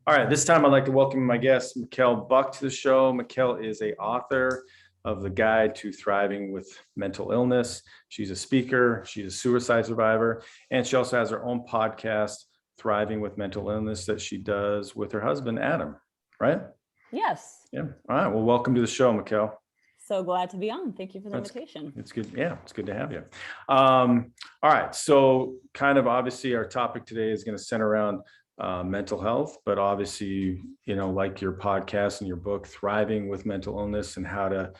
All right, this time I'd like to welcome my guest, Mequell Buck, to the show. Mequell is an author of The Guide to Thriving with Mental Illness. She's a speaker, she's a suicide survivor, and she also has her own podcast, Thriving with Mental Illness, that she does with her husband, Adam, right? Yes. Yeah. All right, well, welcome to the show, Mequell. So glad to be on. Thank you for the invitation. It's good. Yeah, it's good to have you. All right, so kind of obviously our topic today is going to center around mental health, but obviously, like your podcast and your book, Thriving with Mental Illness, and how to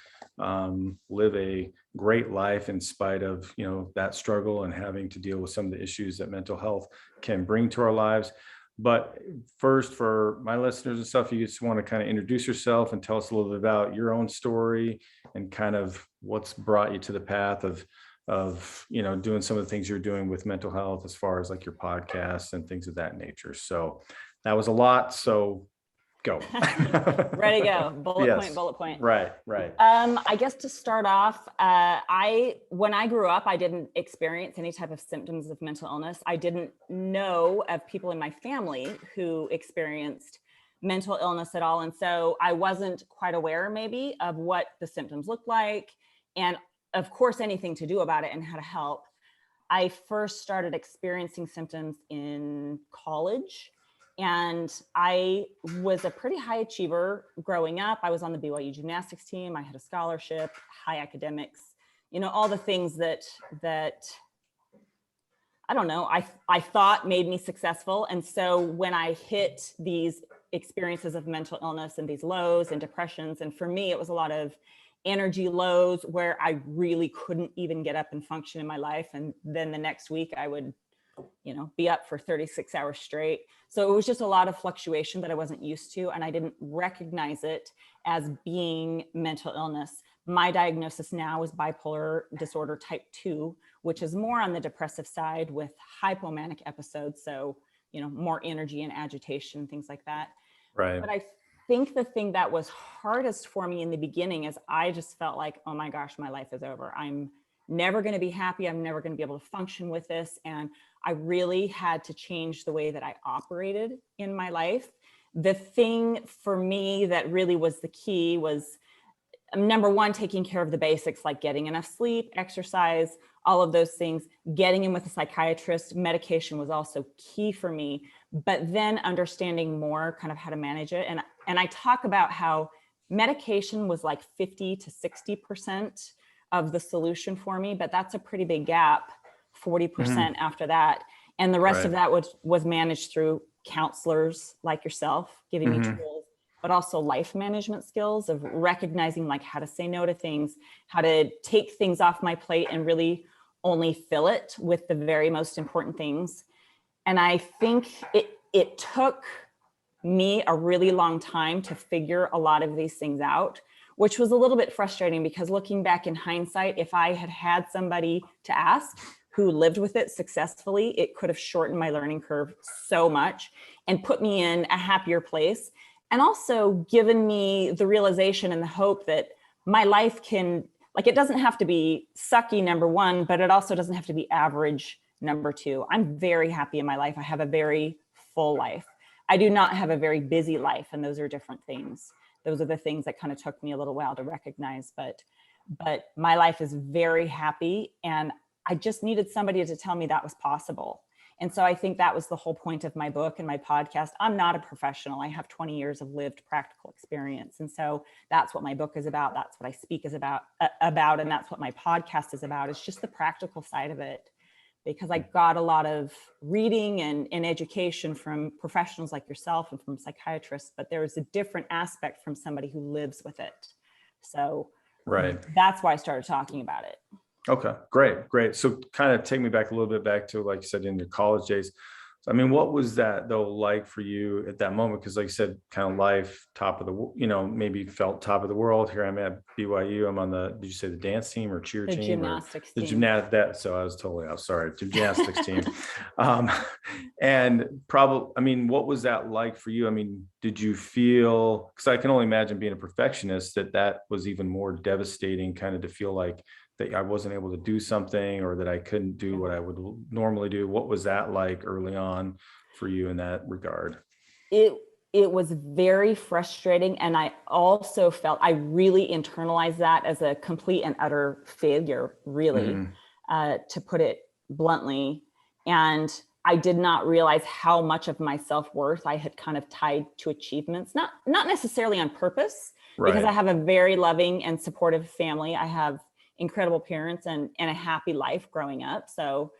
live a great life in spite of, that struggle and having to deal with some of the issues that mental health can bring to our lives. But first, for my listeners and stuff, you just want to kind of introduce yourself and tell us a little bit about your own story and kind of what's brought you to the path of doing some of the things you're doing with mental health, as far as like your podcasts and things of that nature. So that was a lot. So go. Ready to go. Bullet point. Right. I guess to start off, when I grew up, I didn't experience any type of symptoms of mental illness. I didn't know of people in my family who experienced mental illness at all. And so I wasn't quite aware maybe of what the symptoms looked like, and of course, anything to do about it and how to help. I first started experiencing symptoms in college, and I was a pretty high achiever growing up. I was on the BYU gymnastics team. I had a scholarship, high academics, all the things that I don't know, I thought made me successful. And so when I hit these experiences of mental illness and these lows and depressions, and for me, it was a lot of energy lows where I really couldn't even get up and function in my life. And then the next week I would, be up for 36 hours straight. So it was just a lot of fluctuation that I wasn't used to. And I didn't recognize it as being mental illness. My diagnosis now is bipolar disorder type 2, which is more on the depressive side with hypomanic episodes. So, more energy and agitation, things like that. Right. But I think the thing that was hardest for me in the beginning is I just felt like, oh my gosh, my life is over. I'm never going to be happy. I'm never going to be able to function with this. And I really had to change the way that I operated in my life. The thing for me that really was the key was, number one, taking care of the basics, like getting enough sleep, exercise, all of those things. Getting in with a psychiatrist, medication was also key for me. But then understanding more kind of how to manage it. And I talk about how medication was like 50 to 60% of the solution for me, but that's a pretty big gap, 40% after that. And the rest of that was managed through counselors like yourself, giving me tools, but also life management skills of recognizing like how to say no to things, how to take things off my plate and really only fill it with the very most important things. And I think it took me a really long time to figure a lot of these things out, which was a little bit frustrating because looking back in hindsight, if I had had somebody to ask who lived with it successfully, it could have shortened my learning curve so much and put me in a happier place. And also given me the realization and the hope that my life can, like, it doesn't have to be sucky, number one, but it also doesn't have to be average, number two. I'm very happy in my life. I have a very full life. I do not have a very busy life, and those are different things. Those are the things that kind of took me a little while to recognize, but my life is very happy, and I just needed somebody to tell me that was possible. And so I think that was the whole point of my book and my podcast. I'm not a professional. I have 20 years of lived practical experience. And so that's what my book is about. That's what I speak is about, and that's what my podcast is about. It's just the practical side of it, because I got a lot of reading and education from professionals like yourself and from psychiatrists, but there is a different aspect from somebody who lives with it. So that's why I started talking about it. Okay, great. So kind of take me back a little bit back to, like you said, in your college days. I mean, what was that though like for you at that moment? Because like you said, kind of life, top of the, maybe felt top of the world. Here I'm at BYU. I'm on did you say the dance team or cheer team? Gymnastics team. So I was totally off. Sorry, gymnastics team. And probably, I mean, what was that like for you? I mean, did you feel, because I can only imagine being a perfectionist, that was even more devastating, kind of to feel like that I wasn't able to do something or that I couldn't do what I would normally do. What was that like early on for you in that regard? It it was very frustrating. And I also felt I really internalized that as a complete and utter failure, really, to put it bluntly. And I did not realize how much of my self-worth I had kind of tied to achievements, not necessarily on purpose, because I Right. have a very loving and supportive family. I have incredible parents and a happy life growing up. So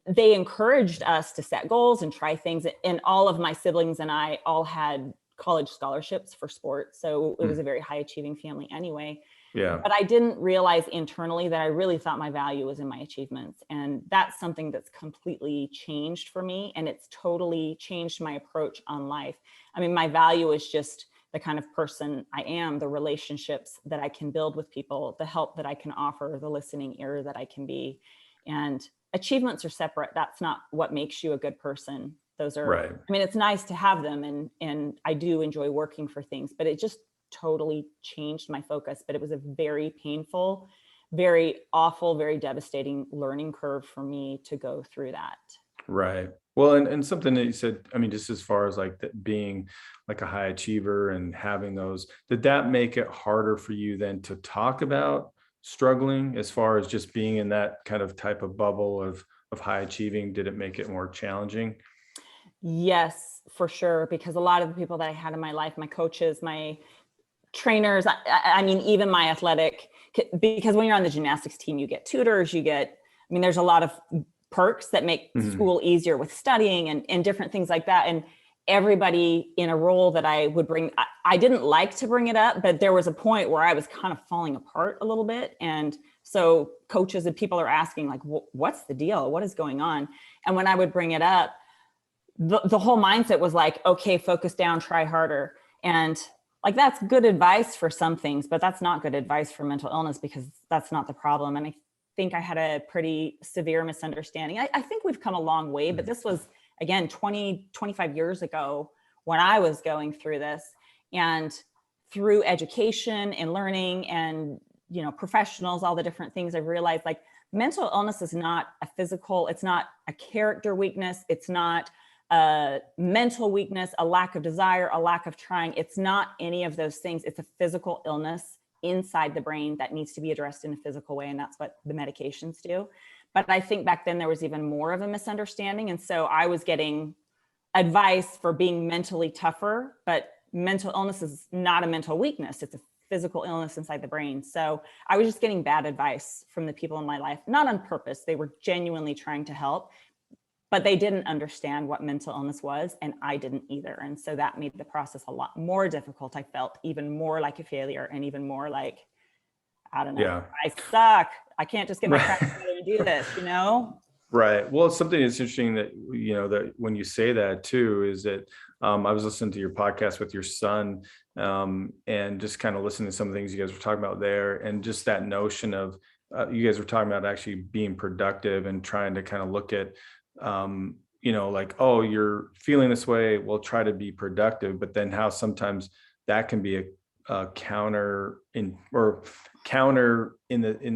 they encouraged us to set goals and try things. And all of my siblings and I all had college scholarships for sports. So it was a very high achieving family anyway. Yeah. But I didn't realize internally that I really thought my value was in my achievements. And that's something that's completely changed for me. And it's totally changed my approach on life. I mean, my value is just the kind of person I am, the relationships that I can build with people, the help that I can offer, the listening ear that I can be. And achievements are separate. That's not what makes you a good person. Those are, Right. I mean, it's nice to have them, and I do enjoy working for things, but it just totally changed my focus. But it was a very painful, very awful, very devastating learning curve for me to go through that. Right. Well, and something that you said, I mean, just as far as like that being like a high achiever and having those, did that make it harder for you then to talk about struggling as far as just being in that kind of type of bubble of high achieving? Did it make it more challenging? Yes, for sure. Because a lot of the people that I had in my life, my coaches, my trainers, I mean, even my athletic, because when you're on the gymnastics team, you get tutors, I mean, there's a lot of perks that make Mhm. school easier with studying and different things like that. And everybody in a role that I would bring, I didn't like to bring it up, but there was a point where I was kind of falling apart a little bit. And so coaches and people are asking like, what's the deal? What is going on? And when I would bring it up, the whole mindset was like, okay, focus down, try harder. And like, that's good advice for some things, but that's not good advice for mental illness, because that's not the problem. And I think I had a pretty severe misunderstanding. I think we've come a long way, but Mhm. this was, again, 25 years ago when I was going through this. And through education and learning and, professionals, all the different things, I've realized like mental illness is not a physical, it's not a character weakness. It's not a mental weakness, a lack of desire, a lack of trying. It's not any of those things. It's a physical illness inside the brain that needs to be addressed in a physical way. And that's what the medications do. But I think back then there was even more of a misunderstanding. And so I was getting advice for being mentally tougher, but mental illness is not a mental weakness. It's a physical illness inside the brain. So I was just getting bad advice from the people in my life, not on purpose. They were genuinely trying to help, but they didn't understand what mental illness was, and I didn't either. And so that made the process a lot more difficult. I felt even more like a failure, and even more like, I don't know, Yeah. I suck. I can't just get my crap Right. together and do this. Right. Well, it's something that's interesting that, that when you say that too, is that I was listening to your podcast with your son, and just kind of listening to some of the things you guys were talking about there. And just that notion of, you guys were talking about actually being productive and trying to kind of look at, like, oh, you're feeling this way, we'll try to be productive. But then how sometimes that can be a counter in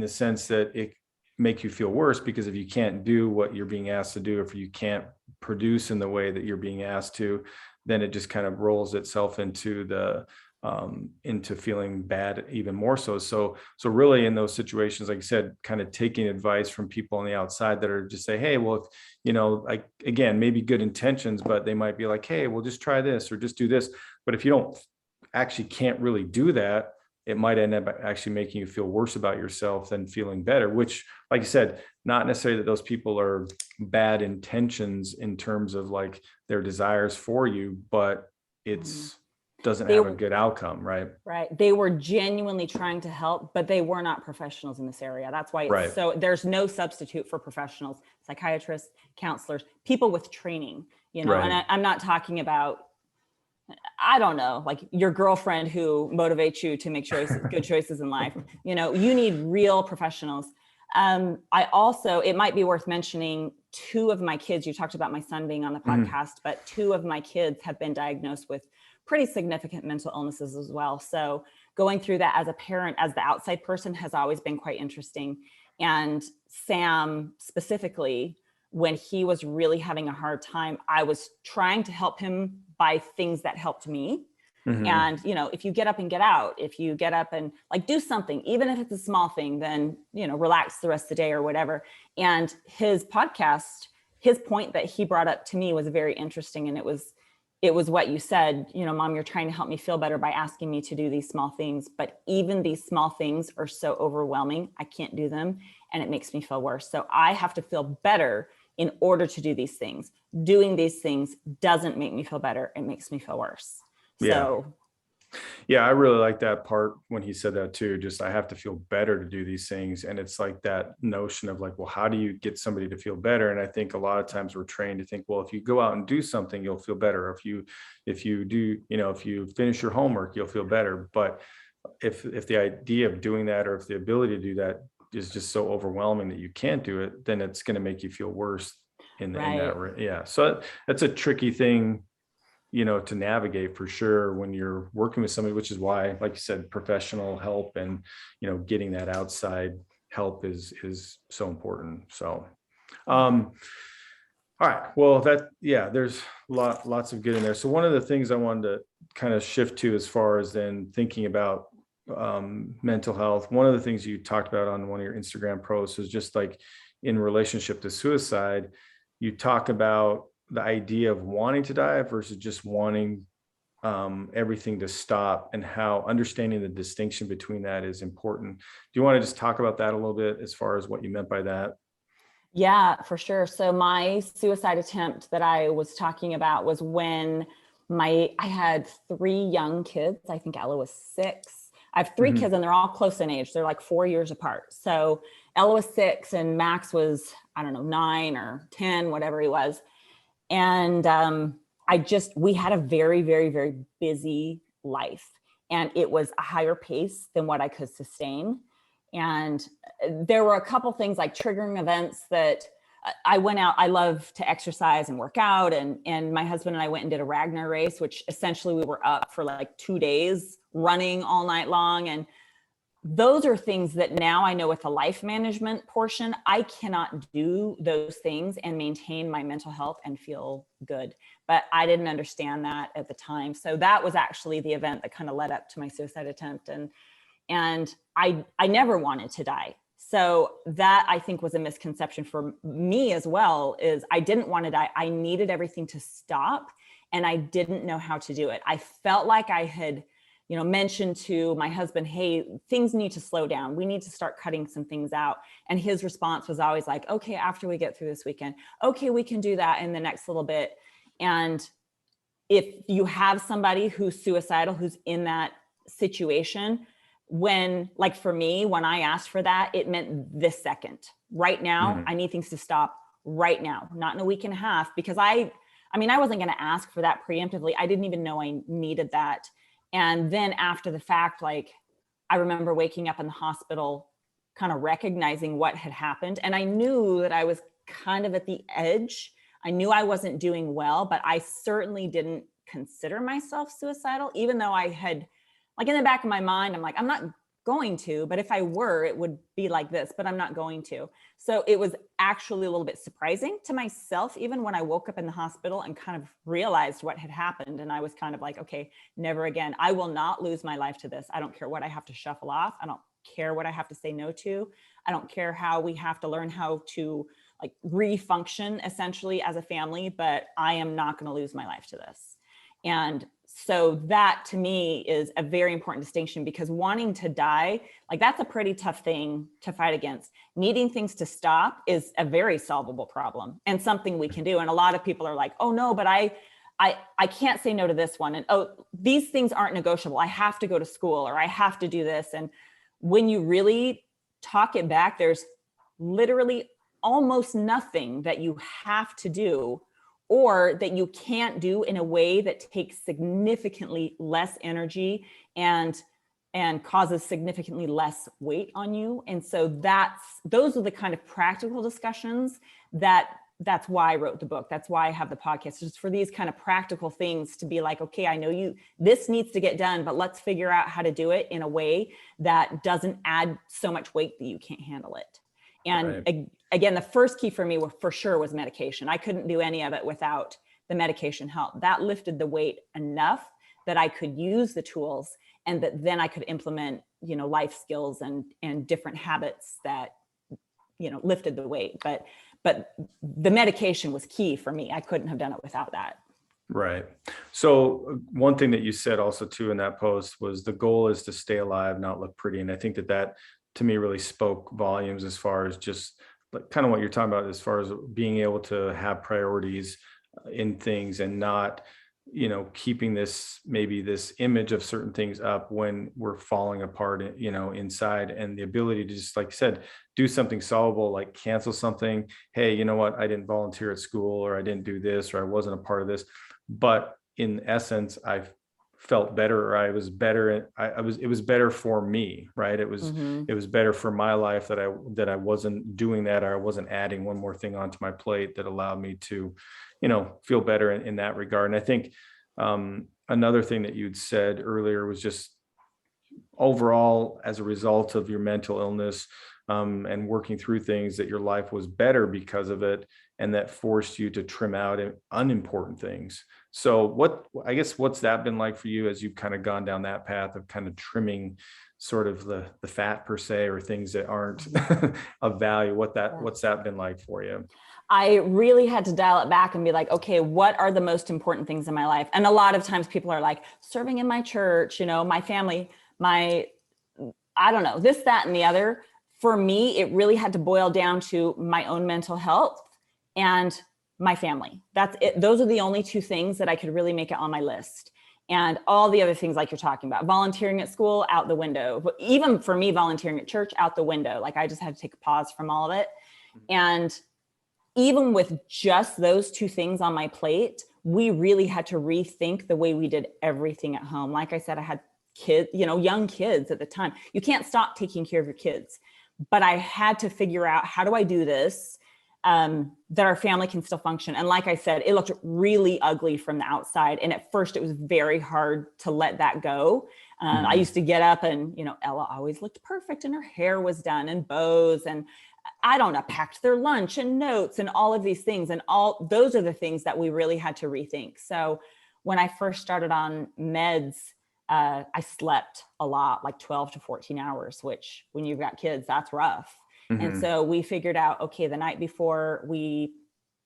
the sense that it make you feel worse, because if you can't do what you're being asked to do, if you can't produce in the way that you're being asked to, then it just kind of rolls itself into feeling bad even more so really in those situations, like I said, kind of taking advice from people on the outside that are just say, hey, well, if, like, again, maybe good intentions, but they might be like, hey, well, just try this or just do this. But if you don't actually can't really do that, it might end up actually making you feel worse about yourself than feeling better, which, like you said, not necessarily that those people are bad intentions in terms of like their desires for you, but Mhm. it's doesn't They have a were good outcome, right? right. They were genuinely trying to help, but they were not professionals in this area. That's why Right. there's no substitute for professionals, psychiatrists, counselors, people with training, and Right. I'm not talking about, I don't know, like your girlfriend who motivates you to make good choices in life. You need real professionals. I also, it might be worth mentioning, two of my kids, you talked about my son being on the Mhm. podcast, but two of my kids have been diagnosed with pretty significant mental illnesses as well. So going through that as a parent, as the outside person, has always been quite interesting. And Sam specifically, when he was really having a hard time, I was trying to help him by things that helped me. Mhm. And, if you get up and get out, if you get up and like do something, even if it's a small thing, then, relax the rest of the day or whatever. And his podcast, his point that he brought up to me was very interesting. And it was what you said, Mom, you're trying to help me feel better by asking me to do these small things. But even these small things are so overwhelming. I can't do them. And it makes me feel worse. So I have to feel better in order to do these things. Doing these things doesn't make me feel better. It makes me feel worse. Yeah. So Yeah, I really like that part when he said that too. Just I have to feel better to do these things. And it's like that notion of like, well, how do you get somebody to feel better? And I think a lot of times we're trained to think, well, if you go out and do something, you'll feel better. If you do, if you finish your homework, you'll feel better. But if the idea of doing that, or if the ability to do that is just so overwhelming that you can't do it, then it's going to make you feel worse in that. right. Yeah. So that's a tricky thing, to navigate for sure when you're working with somebody, which is why, like you said, professional help and, getting that outside help is so important. So, all right. Well, there's lots of good in there. So one of the things I wanted to kind of shift to as far as then thinking about mental health, one of the things you talked about on one of your Instagram posts is just like in relationship to suicide, you talk about the idea of wanting to die versus just wanting everything to stop, and how understanding the distinction between that is important. Do you want to just talk about that a little bit as far as what you meant by that? Yeah, for sure. So my suicide attempt that I was talking about was when I had 3 young kids. I think Ella was 6. I have 3 Mhm. kids and they're all close in age. They're like 4 years apart. So Ella was 6 and Max was, I don't know, 9 or 10, whatever he was. And we had a very, very, very busy life. And it was a higher pace than what I could sustain. And there were a couple things like triggering events that I went out. I love to exercise and work out. And my husband and I went and did a Ragnar race, which essentially we were up for like 2 days running all night long. And those are things that now I know with the life management portion, I cannot do those things and maintain my mental health and feel good. But I didn't understand that at the time. So that was actually the event that kind of led up to my suicide attempt. And I never wanted to die. So that I think was a misconception for me as well, is I didn't want to die. I needed everything to stop and I didn't know how to do it. I felt like I had mentioned to my husband, hey, things need to slow down. We need to start cutting some things out. And his response was always like, okay, after we get through this weekend, okay, we can do that in the next little bit. And if you have somebody who's suicidal, who's in that situation, like for me, when I asked for that, it meant this second. Right now, I need things to stop right now, not in a week and a half, because I wasn't going to ask for that preemptively. I didn't even know I needed that. And then after the fact, like I remember waking up in the hospital, kind of recognizing what had happened. And I knew that I was kind of at the edge. I knew I wasn't doing well, but I certainly didn't consider myself suicidal, even though I had, like in the back of my mind, I'm like, I'm not going to, but if I were, it would be like this, but I'm not going to. So it was actually a little bit surprising to myself, even when I woke up in the hospital and kind of realized what had happened. And I was kind of like, okay, never again. I will not lose my life to this. I don't care what I have to shuffle off. I don't care what I have to say no to. I don't care how we have to learn how to like re-function essentially as a family, but I am not going to lose my life to this. And so that to me is a very important distinction, because wanting to die, like that's a pretty tough thing to fight against. Needing things to stop is a very solvable problem and something we can do. And a lot of people are like, oh no, but I can't say no to this one. And oh, these things aren't negotiable. I have to go to school or I have to do this. And when you really talk it back, there's literally almost nothing that you have to do or that you can't do in a way that takes significantly less energy and causes significantly less weight on you. And so those are the kind of practical discussions that's why I wrote the book. That's why I have the podcast, just for these kind of practical things to be like, okay, I know this needs to get done, but let's figure out how to do it in a way that doesn't add so much weight that you can't handle it. And again, the first key for me for sure was medication. I couldn't do any of it without the medication help. That lifted the weight enough that I could use the tools, and that then I could implement, life skills and different habits that, lifted the weight. But the medication was key for me. I couldn't have done it without that. Right. So one thing that you said also too in that post was the goal is to stay alive, not look pretty. And I think that to me really spoke volumes as far as just like kind of what you're talking about, as far as being able to have priorities in things and not, keeping this image of certain things up when we're falling apart, inside, and the ability to just, like you said, do something solvable, like cancel something. Hey, you know what? I didn't volunteer at school, or I didn't do this, or I wasn't a part of this. But in essence, I felt better, or I was better. It was better for me, right? It was better for my life that I wasn't doing that, or I wasn't adding one more thing onto my plate that allowed me to, feel better in that regard. And I think another thing that you'd said earlier was just overall, as a result of your mental illness, and working through things, that your life was better because of it, and that forced you to trim out unimportant things. So what's that been like for you as you've kind of gone down that path of kind of trimming sort of the fat per se, or things that aren't of value? What's that been like for you? I really had to dial it back and be like, okay, what are the most important things in my life? And a lot of times people are like, serving in my church, my family, I don't know, this, that, and the other. For me, it really had to boil down to my own mental health and my family. That's it. Those are the only two things that I could really make it on my list. And all the other things, like you're talking about, volunteering at school, out the window. But even for me, volunteering at church, out the window. Like I just had to take a pause from all of it. And even with just those two things on my plate, we really had to rethink the way we did everything at home. Like I said, I had kids, young kids at the time. You can't stop taking care of your kids. But I had to figure out, how do I do this that our family can still function? And like I said, it looked really ugly from the outside. And at first it was very hard to let that go. I used to get up and, Ella always looked perfect and her hair was done and bows, and I don't know, packed their lunch and notes and all of these things. And all those are the things that we really had to rethink. So when I first started on meds, I slept a lot, like 12 to 14 hours, which when you've got kids, that's rough. And so we figured out, okay, the night before, we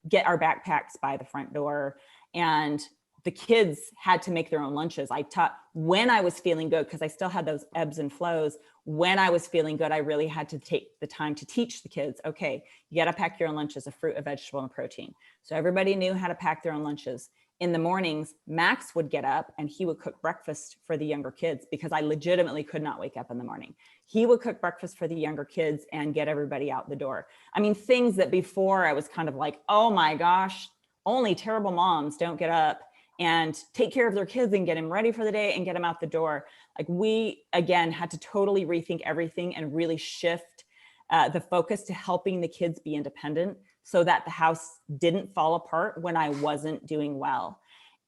get our backpacks by the front door, and the kids had to make their own lunches. I taught when I was feeling good, because I still had those ebbs and flows. When I was feeling good, I really had to take the time to teach the kids, okay, you got to pack your own lunches of fruit, a vegetable, and protein. So everybody knew how to pack their own lunches. In the mornings, Max would get up and he would cook breakfast for the younger kids, because I legitimately could not wake up in the morning. He would cook breakfast for the younger kids and get everybody out the door. I mean, things that before I was kind of like, oh my gosh, only terrible moms don't get up and take care of their kids and get them ready for the day and get them out the door. Like, we, again, had to totally rethink everything and really shift the focus to helping the kids be independent, so that the house didn't fall apart when I wasn't doing well.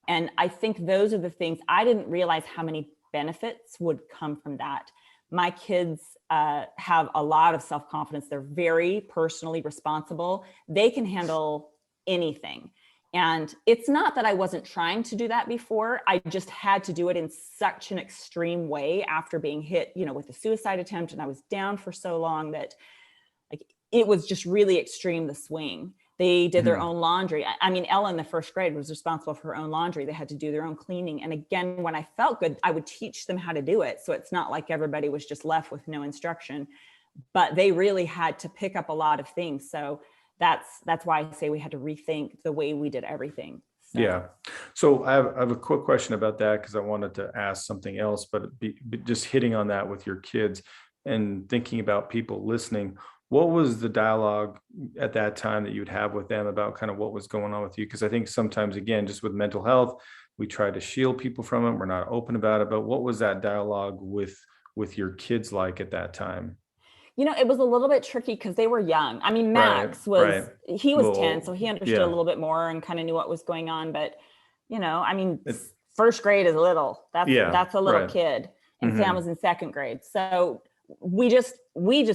And I think those are the things, I didn't realize how many benefits would come from that. My kids have a lot of self-confidence. They're very personally responsible. They can handle anything. And it's not that I wasn't trying to do that before. I just had to do it in such an extreme way after being hit, with a suicide attempt. And I was down for so long that, like, it was just really extreme, the swing. They did their own laundry. I mean, Ella in the first grade was responsible for her own laundry. They had to do their own cleaning. And again, when I felt good, I would teach them how to do it. So it's not like everybody was just left with no instruction, but they really had to pick up a lot of things. So that's why I say we had to rethink the way we did everything. So. Yeah. So I have a quick question about that, because I wanted to ask something else, but just hitting on that with your kids and thinking about people listening. What was the dialogue at that time that you would have with them about kind of what was going on with you? Because I think sometimes, again, just with mental health, we try to shield people from it. We're not open about it. But what was that dialogue with your kids like at that time? It was a little bit tricky because they were young. I mean, Max he was 10, so he understood a little bit more and kind of knew what was going on. But, I mean, first grade is little. That's a little kid. And Sam was in second grade. So we just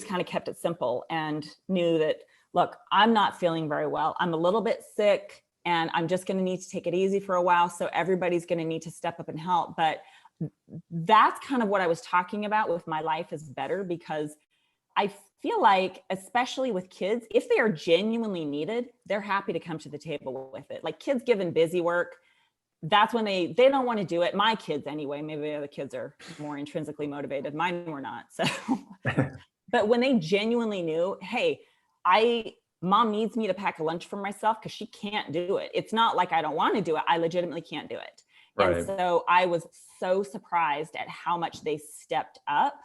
kind of kept it simple and knew that, look, I'm not feeling very well. I'm a little bit sick and I'm just going to need to take it easy for a while. So everybody's going to need to step up and help. But that's kind of what I was talking about with my life is better, because I feel like, especially with kids, if they are genuinely needed, they're happy to come to the table with it. Like kids given busy work, that's when they don't want to do it. My kids anyway, maybe the other kids are more intrinsically motivated. Mine were not. So, but when they genuinely knew, hey, mom needs me to pack a lunch for myself because she can't do it. It's not like I don't want to do it. I legitimately can't do it. Right. And so I was so surprised at how much they stepped up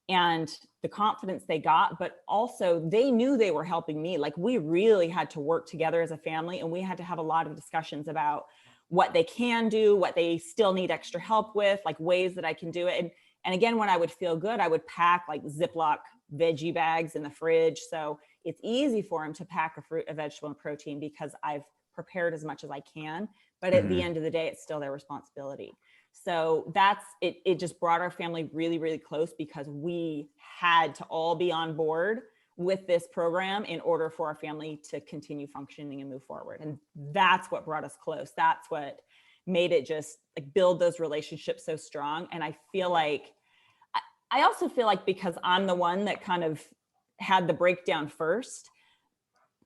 and the confidence they got, but also they knew they were helping me. Like we really had to work together as a family, and we had to have a lot of discussions about what they can do, what they still need extra help with, like ways that I can do it. And again, when I would feel good, I would pack like Ziploc veggie bags in the fridge. So it's easy for them to pack a fruit, a vegetable, and protein because I've prepared as much as I can. But at the end of the day, it's still their responsibility. So that's it. It just brought our family really, really close because we had to all be on board with this program in order for our family to continue functioning and move forward. And that's what brought us close. That's what made it just like build those relationships so strong. And I feel like, I also feel like because I'm the one that kind of had the breakdown first,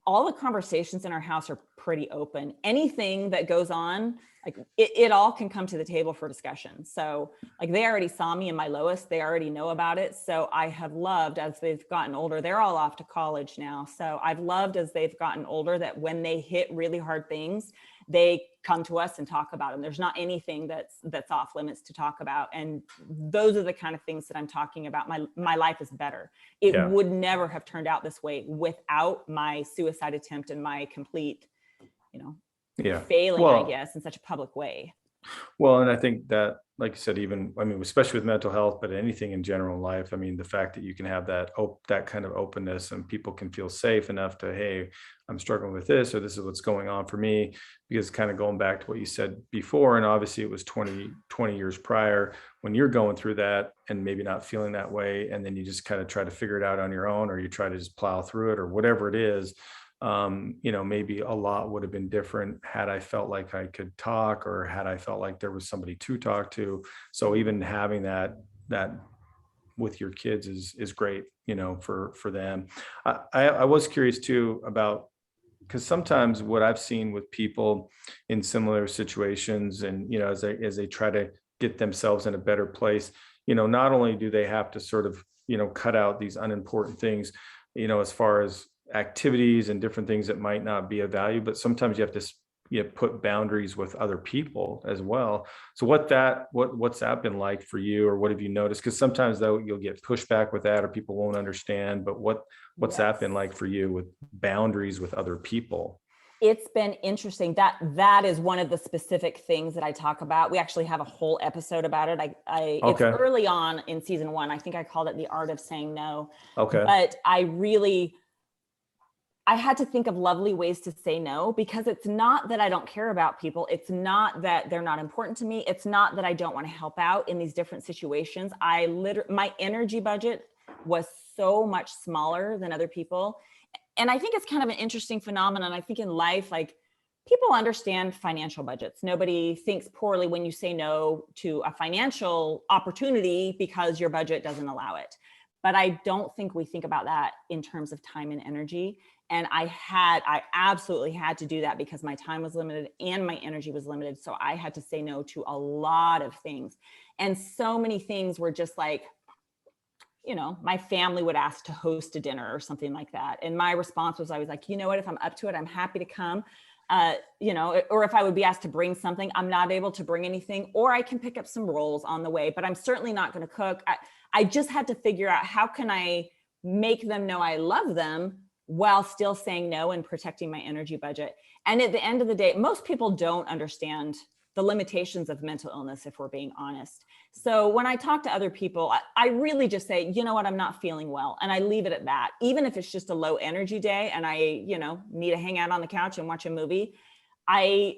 all the conversations in our house are pretty open. Anything that goes on, like it all can come to the table for discussion. So like they already saw me in my lowest, they already know about it. So I have loved as they've gotten older, they're all off to college now. So I've loved as they've gotten older that when they hit really hard things, they come to us and talk about them. There's not anything that's off limits to talk about. And those are the kind of things that I'm talking about. My life is better. It would never have turned out this way without my suicide attempt and my complete, failing, I guess, in such a public way. Well, and I think that, like you said, even, I mean, especially with mental health, but anything in general in life, I mean, the fact that you can have that kind of openness and people can feel safe enough to, hey, I'm struggling with this, or this is what's going on for me, because kind of going back to what you said before, and obviously it was 20 years prior when you're going through that and maybe not feeling that way. And then you just kind of try to figure it out on your own, or you try to just plow through it or whatever it is. Maybe a lot would have been different had I felt like I could talk, or had I felt like there was somebody to talk to. So even having that with your kids is great, for them. I was curious too about, because sometimes what I've seen with people in similar situations, and as they try to get themselves in a better place, not only do they have to sort of cut out these unimportant things, as far as activities and different things that might not be of value, but sometimes you have to put boundaries with other people as well. So what's that been like for you, or what have you noticed? Because sometimes though you'll get pushback with that, or people won't understand. But what's that been like for you with boundaries with other people? It's been interesting. That is one of the specific things that I talk about. We actually have a whole episode about it. It's early on in season 1. I think I called it The Art of Saying No. Okay. But I had to think of lovely ways to say no, because it's not that I don't care about people. It's not that they're not important to me. It's not that I don't want to help out in these different situations. My energy budget was so much smaller than other people. And I think it's kind of an interesting phenomenon. I think in life, like, people understand financial budgets. Nobody thinks poorly when you say no to a financial opportunity because your budget doesn't allow it. But I don't think we think about that in terms of time and energy. And I absolutely had to do that because my time was limited and my energy was limited. So I had to say no to a lot of things. And so many things were just like, my family would ask to host a dinner or something like that. And my response was always like, you know what, if I'm up to it, I'm happy to come. Or if I would be asked to bring something, I'm not able to bring anything, or I can pick up some rolls on the way, but I'm certainly not going to cook. I just had to figure out, how can I make them know I love them while still saying no and protecting my energy budget. And at the end of the day, most people don't understand the limitations of mental illness, if we're being honest. So when I talk to other people, I really just say, you know what, I'm not feeling well. And I leave it at that. Even if it's just a low energy day and I, need to hang out on the couch and watch a movie, I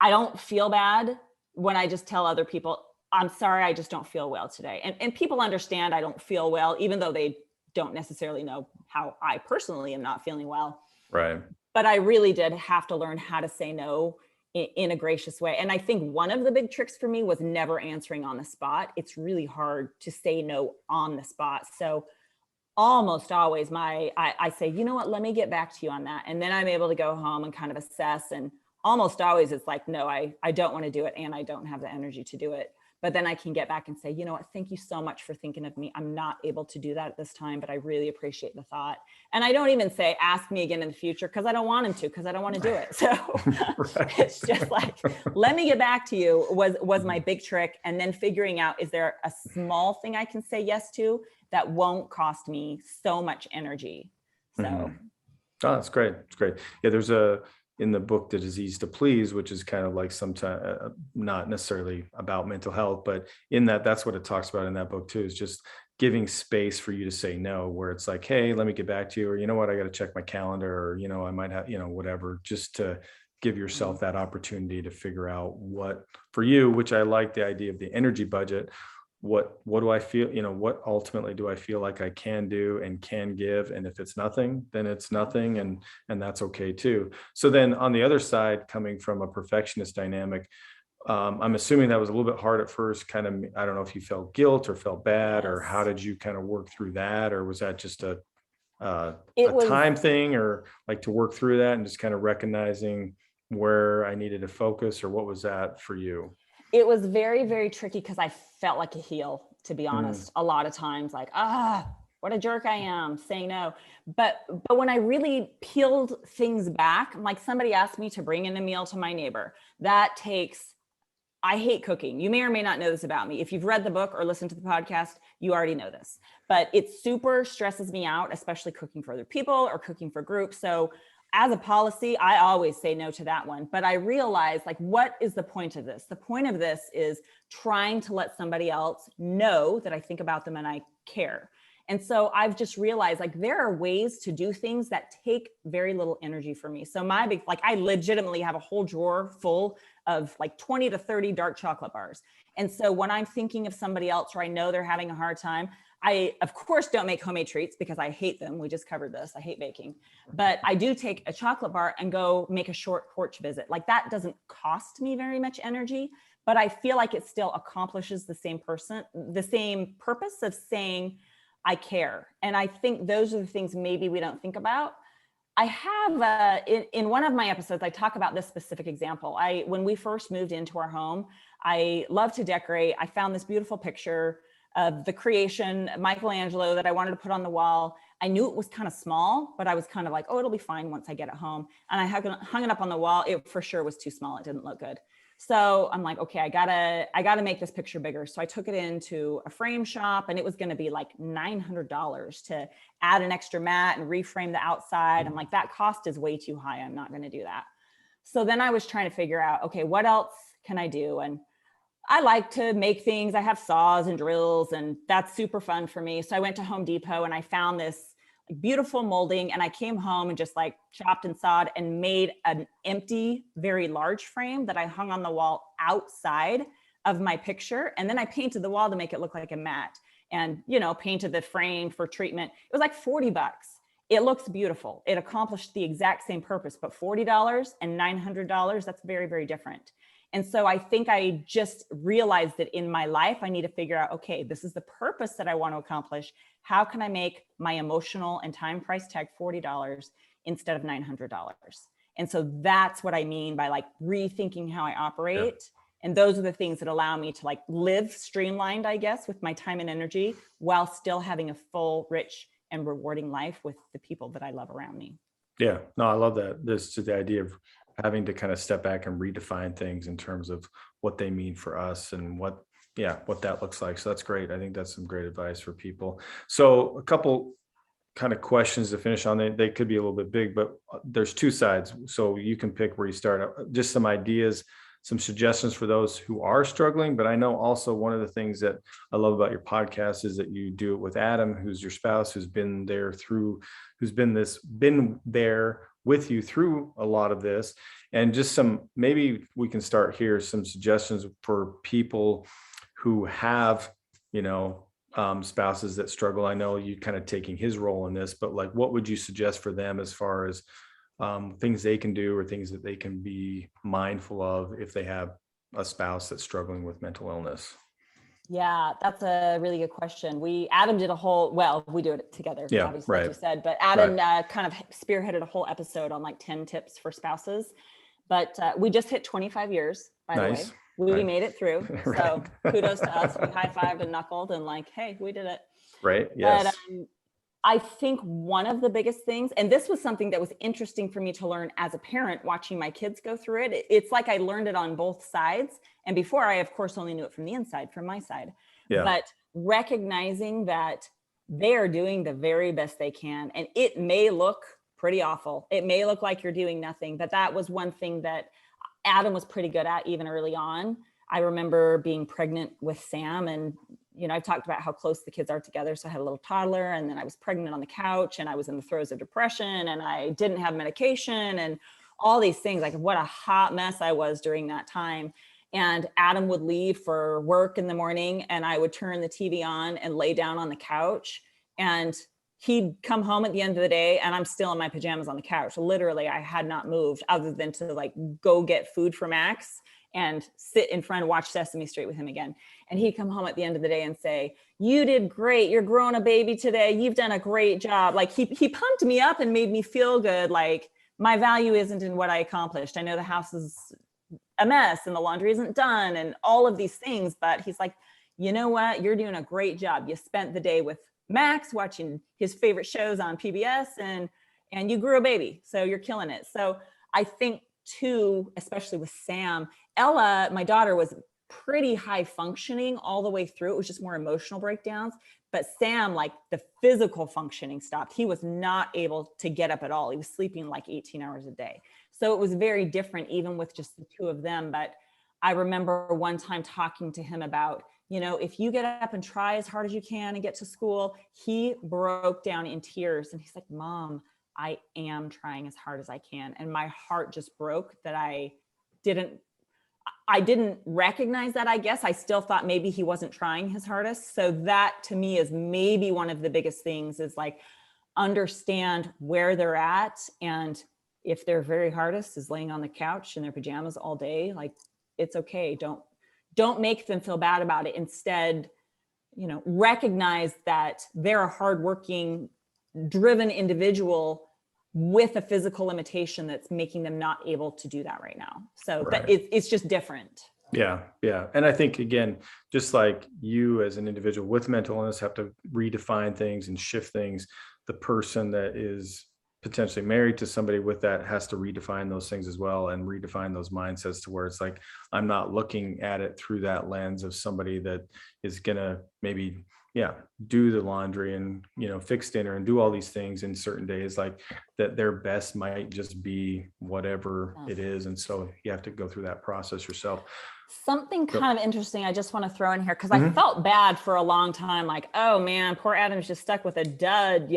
don't feel bad when I just tell other people, I'm sorry, I just don't feel well today. And people understand I don't feel well, even though they don't necessarily know how I personally am not feeling well. Right. But I really did have to learn how to say no in a gracious way. And I think one of the big tricks for me was never answering on the spot. It's really hard to say no on the spot. So almost always I say, you know what, let me get back to you on that. And then I'm able to go home and kind of assess. And almost always it's like, no, I don't want to do it. And I don't have the energy to do it. But then I can get back and say, you know what, thank you so much for thinking of me. I'm not able to do that at this time, but I really appreciate the thought. And I don't even say, ask me again in the future, because I don't want him to, because I don't want to do it. So Right. it's just like, let me get back to you was my big trick. And then figuring out, is there a small thing I can say yes to that won't cost me so much energy? So. Oh, that's great. It's great. Yeah, there's in the book, The Disease to Please, which is kind of like sometimes not necessarily about mental health, but in that's what it talks about in that book too, is just giving space for you to say no, where it's like, hey, let me get back to you, or you know what, I got to check my calendar, or I might have, whatever, just to give yourself that opportunity to figure out what for you, which I like the idea of the energy budget. What do I feel, what ultimately do I feel like I can do and can give, and if it's nothing, then it's nothing, and that's okay too. So then on the other side, coming from a perfectionist dynamic, I'm assuming that was a little bit hard at first, kind of. I don't know if you felt guilt or felt bad, or how Yes. did you kind of work through that, or was that just It a was time thing, or like to work through that and just kind of recognizing where I needed to focus, or what was that for you? it was very, very tricky because I felt like a heel, to be Mm, honest, a lot of times, like, what a jerk I am saying no. But when I really peeled things back, like somebody asked me to bring in a meal to my neighbor, that takes, I hate cooking. You may or may not know this about me. If you've read the book or listened to the podcast, you already know this. But it super stresses me out, especially cooking for other people or cooking for groups. So as a policy, I always say no to that one. But I realize, like, what is the point of this? The point of this is trying to let somebody else know that I think about them and I care. And so I've just realized, like, there are ways to do things that take very little energy for me. So my big, like, I legitimately have a whole drawer full of like 20 to 30 dark chocolate bars. And so when I'm thinking of somebody else or I know they're having a hard time, I, of course, don't make homemade treats because I hate them. We just covered this. I hate baking. But I do take a chocolate bar and go make a short porch visit. Like, that doesn't cost me very much energy, but I feel like it still accomplishes the same purpose of saying, I care. And I think those are the things maybe we don't think about. I have in one of my episodes, I talk about this specific example. When we first moved into our home, I love to decorate. I found this beautiful picture of the creation, Michelangelo, that I wanted to put on the wall. I knew it was kind of small, but I was kind of like, oh, it'll be fine once I get it home. And I hung it up on the wall. It for sure was too small. It didn't look good. So I'm like, okay, I gotta make this picture bigger. So I took it into a frame shop, and it was going to be like $900 to add an extra mat and reframe the outside. I'm like, that cost is way too high. I'm not going to do that. So then I was trying to figure out, okay, what else can I do? And I like to make things. I have saws and drills, and that's super fun for me. So I went to Home Depot and I found this beautiful molding, and I came home and just like chopped and sawed and made an empty, very large frame that I hung on the wall outside of my picture. And then I painted the wall to make it look like a mat, and, painted the frame for treatment. It was like $40. It looks beautiful. It accomplished the exact same purpose, but $40 and $900, that's very, very different. And so I think I just realized that in my life, I need to figure out, okay, this is the purpose that I want to accomplish. How can I make my emotional and time price tag $40 instead of $900? And so that's what I mean by like rethinking how I yeah. operate. And those are the things that allow me to like live streamlined, I guess, with my time and energy, while still having a full, rich, and rewarding life with the people that I love around me. Yeah, no, I love that. This is the idea of having to kind of step back and redefine things in terms of what they mean for us and what that looks like. So that's great. I think that's some great advice for people. So a couple kind of questions to finish on. They could be a little bit big, but there's two sides. So you can pick where you start. Just some ideas, some suggestions for those who are struggling. But I know also one of the things that I love about your podcast is that you do it with Adam, who's your spouse, who's been there with you through a lot of this. And just maybe we can start here, some suggestions for people who have, you know, spouses that struggle. I know you kind of taking his role in this, but like, what would you suggest for them as far as things they can do or things that they can be mindful of if they have a spouse that's struggling with mental illness? Yeah, that's a really good question. Adam did we do it together, Yeah, obviously, like right, you said, but right. Adam kind of spearheaded a whole episode on like 10 tips for spouses. But we just hit 25 years, by the way. Nice. We Nice. made it through. Right. So kudos to us. We high-fived and knuckled and like, hey, we did it. Right. But Yes. I think one of the biggest things, and this was something that was interesting for me to learn as a parent, watching my kids go through it. It's like I learned it on both sides. And before, I, of course, only knew it from the inside, from my side. Yeah. But recognizing that they are doing the very best they can. And it may look pretty awful. It may look like you're doing nothing. But that was one thing that Adam was pretty good at even early on. I remember being pregnant with Sam, and I've talked about how close the kids are together. So I had a little toddler, and then I was pregnant on the couch, and I was in the throes of depression, and I didn't have medication, and all these things. Like, what a hot mess I was during that time. And Adam would leave for work in the morning, and I would turn the TV on and lay down on the couch, and he'd come home at the end of the day, and I'm still in my pajamas on the couch. Literally, I had not moved other than to like go get food for Max and sit in front and watch Sesame Street with him again. And he'd come home at the end of the day and say, "You did great. You're growing a baby today. You've done a great job." Like, he pumped me up and made me feel good. Like, my value isn't in what I accomplished. I know the house is a mess and the laundry isn't done and all of these things, but he's like, "You know what? You're doing a great job. You spent the day with Max watching his favorite shows on PBS, and you grew a baby. So you're killing it." So I think too, especially with Sam, Ella, my daughter, was pretty high functioning all the way through. It was just more emotional breakdowns. But Sam, like, the physical functioning stopped. He was not able to get up at all. He was sleeping like 18 hours a day. So it was very different, even with just the two of them. But I remember one time talking to him about, if you get up and try as hard as you can and get to school. He broke down in tears and he's like, "Mom, I am trying as hard as I can." And my heart just broke that didn't I didn't recognize that. I guess I still thought maybe he wasn't trying his hardest. So that to me is maybe one of the biggest things, is like, understand where they're at. And if their very hardest is laying on the couch in their pajamas all day, like, it's okay. Don't make them feel bad about it. Instead, recognize that they're a hardworking, driven individual with a physical limitation that's making them not able to do that right now. So that Right. it's just different. Yeah. Yeah. And I think, again, just like you as an individual with mental illness have to redefine things and shift things, the person that is potentially married to somebody with that has to redefine those things as well, and redefine those mindsets to where it's like, I'm not looking at it through that lens of somebody that is going to maybe, yeah, do the laundry and, fix dinner and do all these things in certain days, like that their best might just be whatever it is. And so you have to go through that process yourself. Something So, kind of interesting I just want to throw in here, because I mhm. felt bad for a long time. Like, oh man, poor Adam's just stuck with a dud,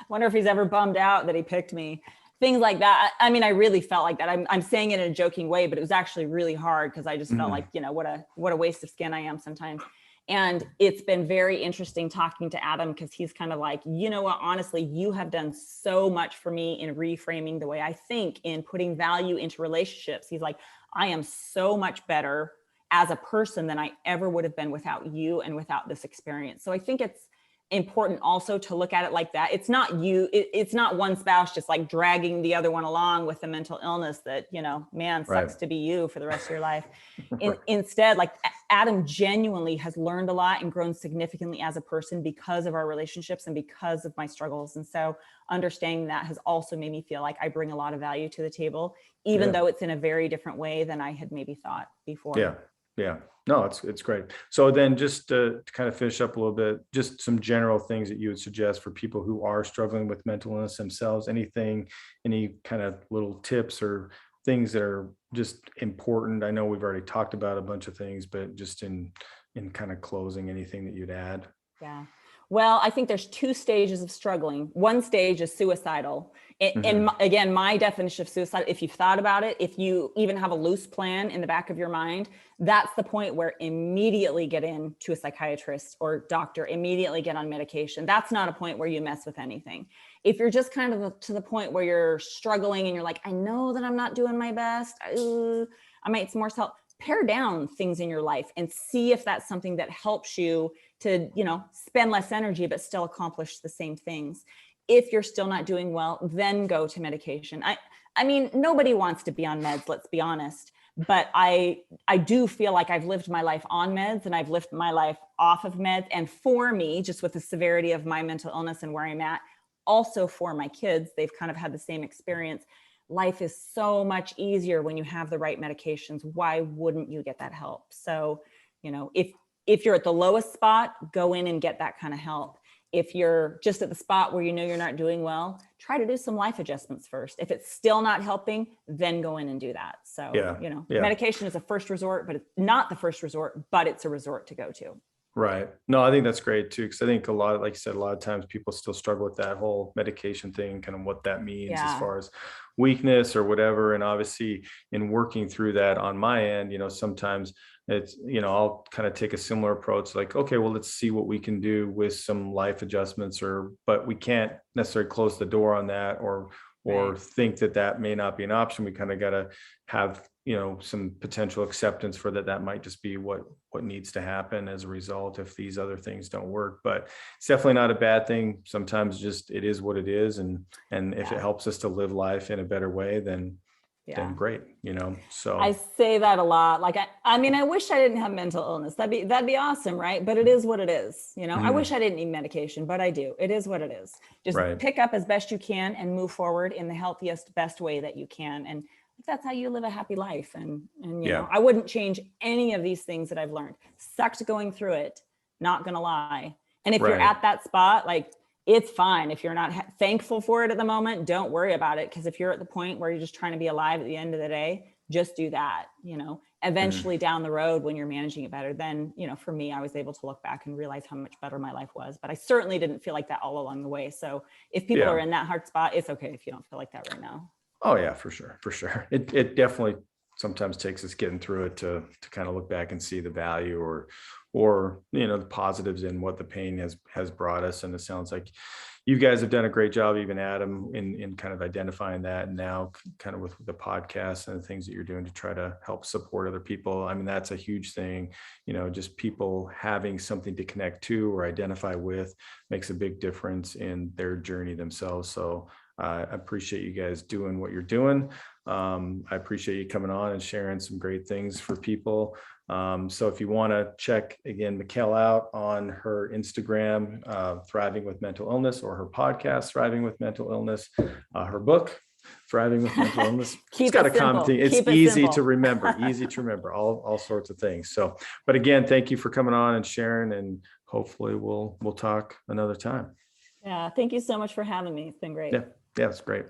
Wonder if he's ever bummed out that he picked me. Things like that. I mean, I really felt like that. I'm saying it in a joking way, but it was actually really hard, because I just felt like, Mhm. what a waste of skin I am sometimes. And it's been very interesting talking to Adam, because he's kind of like, "You know what, honestly, you have done so much for me in reframing the way I think, in putting value into relationships." He's like, "I am so much better as a person than I ever would have been without you and without this experience." So I think it's important also to look at it like that. It's not it's not one spouse just like dragging the other one along with a mental illness that, man, Right. sucks to be you for the rest of your life. Right. Instead, like, Adam genuinely has learned a lot and grown significantly as a person because of our relationships and because of my struggles. And so understanding that has also made me feel like I bring a lot of value to the table, even Yeah. though it's in a very different way than I had maybe thought before. Yeah. Yeah. No, it's great. So then, just to kind of finish up a little bit, just some general things that you would suggest for people who are struggling with mental illness themselves. Any kind of little tips or things that are just important? I know we've already talked about a bunch of things, but just in kind of closing, anything that you'd add? Yeah. Well, I think there's two stages of struggling. One stage is suicidal. And again, my definition of suicide, if you've thought about it, if you even have a loose plan in the back of your mind, that's the point where immediately get into a psychiatrist or doctor, immediately get on medication. That's not a point where you mess with anything. If you're just kind of to the point where you're struggling and you're like, I know that I'm not doing my best, I might some more help, pare down things in your life and see if that's something that helps you to, spend less energy, but still accomplish the same things. If you're still not doing well, then go to medication. I mean, nobody wants to be on meds, let's be honest. But I do feel like I've lived my life on meds and I've lived my life off of meds. And for me, just with the severity of my mental illness and where I'm at, also for my kids, they've kind of had the same experience. Life is so much easier when you have the right medications. Why wouldn't you get that help? So, if you're at the lowest spot, go in and get that kind of help. If you're just at the spot where you're not doing well, try to do some life adjustments first. If it's still not helping, then go in and do that. So, medication is a first resort, but it's not the first resort, but it's a resort to go to. Right. No, I think that's great too. Cause I think like you said, a lot of times people still struggle with that whole medication thing, kind of what that means as far as weakness or whatever. And obviously in working through that on my end, sometimes it's, I'll kind of take a similar approach, like, okay, well, let's see what we can do with some life adjustments but we can't necessarily close the door on that or think that may not be an option. We kind of got to have, some potential acceptance for that might just be what needs to happen as a result if these other things don't work. But it's definitely not a bad thing. Sometimes just it is what it is. And if it helps us to live life in a better way, then great, so. I say that a lot. Like, I mean, I wish I didn't have mental illness. That'd be awesome. Right. But it is what it is. I wish I didn't need medication, but I do. It is what it is. Just pick up as best you can and move forward in the healthiest, best way that you can. And that's how you live a happy life. And I wouldn't change any of these things that I've learned. Sucked going through it, not gonna lie. And if you're at that spot, like, it's fine. If you're not thankful for it at the moment, don't worry about it. Because if you're at the point where you're just trying to be alive at the end of the day, just do that. Eventually down the road when you're managing it better, then, for me, I was able to look back and realize how much better my life was. But I certainly didn't feel like that all along the way. So if people are in that hard spot, it's okay if you don't feel like that right now. Oh yeah, for sure. For sure. It definitely sometimes takes us getting through it to kind of look back and see the value or the positives in what the pain has brought us. And it sounds like you guys have done a great job, even Adam, in kind of identifying that. And now kind of with the podcast and the things that you're doing to try to help support other people. I mean, that's a huge thing, just people having something to connect to or identify with makes a big difference in their journey themselves. So I appreciate you guys doing what you're doing. I appreciate you coming on and sharing some great things for people. So if you want to check again, Mequell out on her Instagram, Thriving with Mental Illness, or her podcast, Thriving with Mental Illness, her book, Thriving with Mental Illness. It's got a common thing. It's easy to remember, all sorts of things. So, but again, thank you for coming on and sharing, and hopefully we'll talk another time. Yeah. Thank you so much for having me. It's been great. Yeah, it's great.